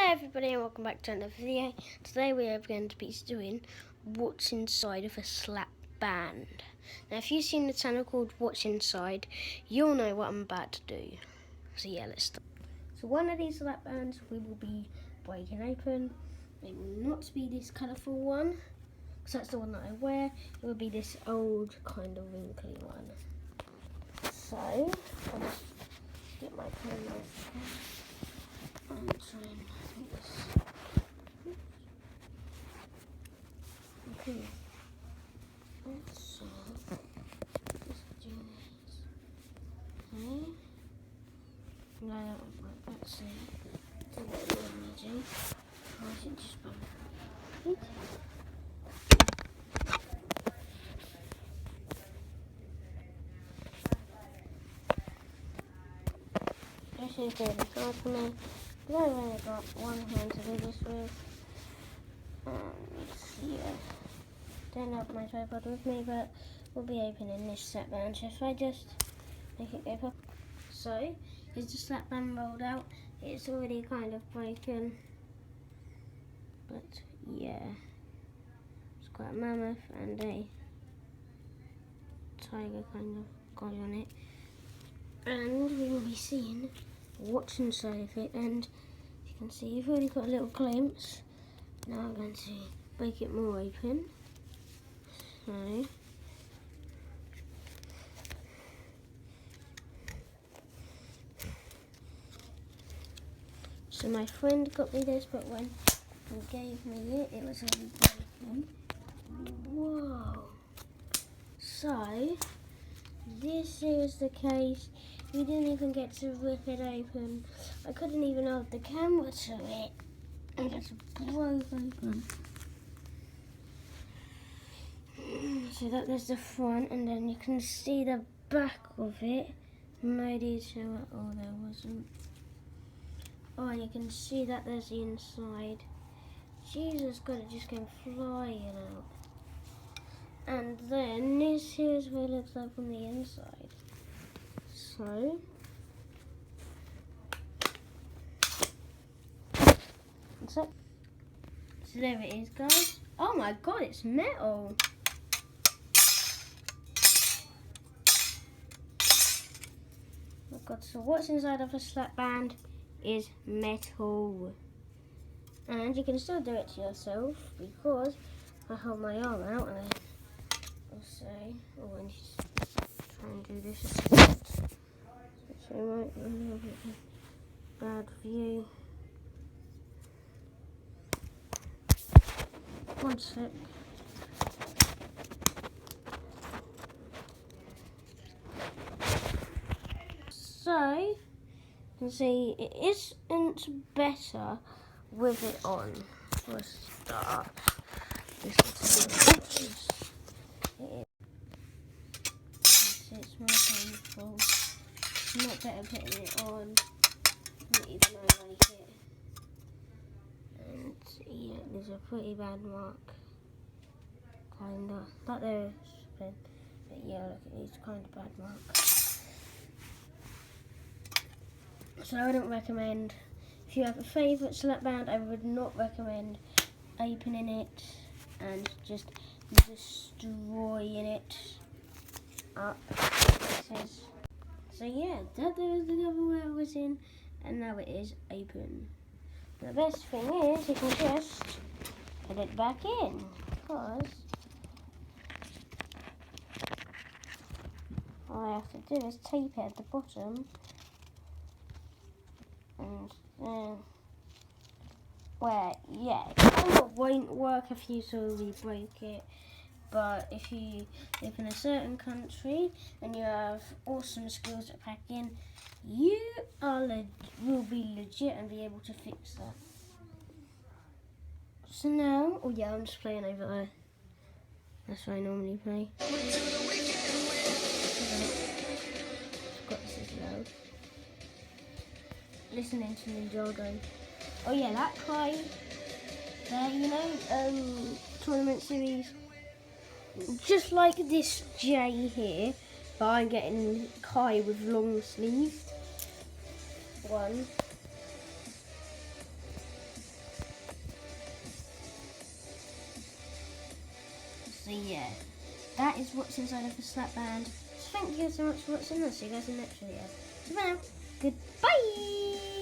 Hi everybody and welcome back to another video. Today we are going to be doing what's inside of a slap band. Now if you've seen the channel called What's Inside, you'll know what I'm about to do. So yeah, let's start. So one of these slap bands we will be breaking open. It will not be this colourful one, because that's the one that I wear. It will be this old kind of wrinkly one. So I'll just get my camera. I'm trying this. Okay. So just do this. Okay. No, let's see. Do what we want to do. I should just bump it. This is really hard for me. I've only got one hand to do this with. And yeah, don't have my tripod with me, but we'll be opening this slap band. So if I just make it go pop. So, is the slap band rolled out? It's already kind of broken. But yeah, it's quite a mammoth and a tiger kind of guy on it. And we will be seeing what's inside of it. And you can see you've already got a little glimpse. Now I'm going to break it more open. So my friend got me this, but when he gave me it, it was already broken. Whoa! So this is the case. We didn't even get to rip it open. I couldn't even hold the camera to it. It just broke open. So there's the front, and then you can see the back of it. No detail at all, there wasn't. Oh, and you can see that there's the inside. Jesus God, it just came flying out. And then this here's what it looks like from the inside. So there it is, guys. Oh my God, it's metal. Oh God, so what's inside of a slap band is metal. And you can still do it to yourself, because I hold my arm out and I'll say, oh, I need to try and do this a bit. So I might be a little bit of a bad view. One sec. So, you can see it isn't better with it on. For a start, it's more painful. It's not better putting it on, not even I like it. And yeah, there's a pretty bad mark. Kinda. That there is, but yeah, look, it's kind of bad mark. So I wouldn't recommend, if you have a favourite slap band, I would not recommend opening it and just destroying it up. So yeah, that was the cover where it was in, and now it is open. The best thing is you can just put it back in, because all I have to do is tape it at the bottom, and then, well, yeah, it kind of won't work if you totally break it. But if you live in a certain country and you have awesome skills at packing, you will be legit and be able to fix that. So now, oh yeah, I'm just playing over there. That's what I normally play. Forgot this is loud. Listening to Ninjago. Oh yeah, that Kai there, you know, tournament series. Just like this J here, but I'm getting Kai with long sleeved one. So yeah, that is what's inside of a slap band. So thank you so much for watching. I'll see you guys in the next video. So for now, goodbye.